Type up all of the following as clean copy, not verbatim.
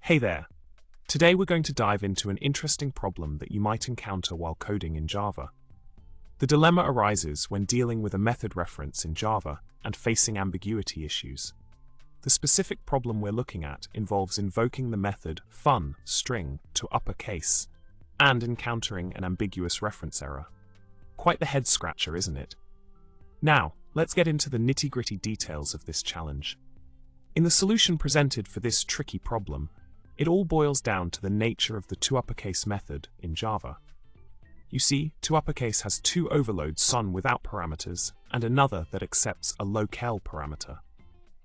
Hey there! Today we're going to dive into an interesting problem that you might encounter while coding in Java. The dilemma arises when dealing with a method reference in Java and facing ambiguity issues. The specific problem we're looking at involves invoking the method fun_string toUpperCase and encountering an ambiguous reference error. Quite the head-scratcher, isn't it? Now, let's get into the nitty-gritty details of this challenge. In the solution presented for this tricky problem, it all boils down to the nature of the toUpperCase method in Java. You see, toUpperCase has two overloads, one without parameters and another that accepts a locale parameter.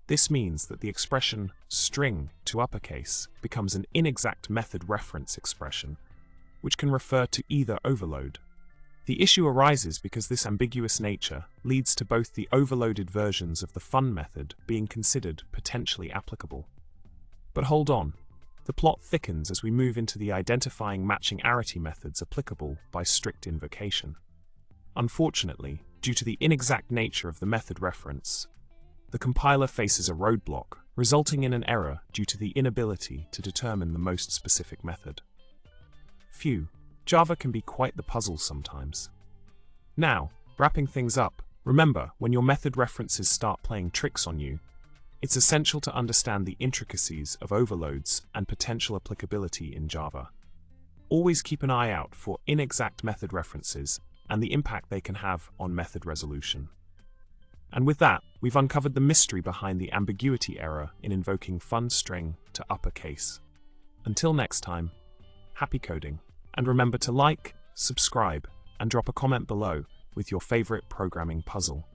This means that the expression string toUpperCase becomes an inexact method reference expression, which can refer to either overload. The issue arises because this ambiguous nature leads to both the overloaded versions of the fun method being considered potentially applicable. But hold on. The plot thickens as we move into the identifying matching arity methods applicable by strict invocation. Unfortunately, due to the inexact nature of the method reference, the compiler faces a roadblock, resulting in an error due to the inability to determine the most specific method. Phew, Java can be quite the puzzle sometimes. Now, wrapping things up, remember, when your method references start playing tricks on you, it's essential to understand the intricacies of overloads and potential applicability in Java. Always keep an eye out for inexact method references and the impact they can have on method resolution. And with that, we've uncovered the mystery behind the ambiguity error in invoking fun_string toUpperCase. Until next time, happy coding, and remember to like, subscribe, and drop a comment below with your favorite programming puzzle.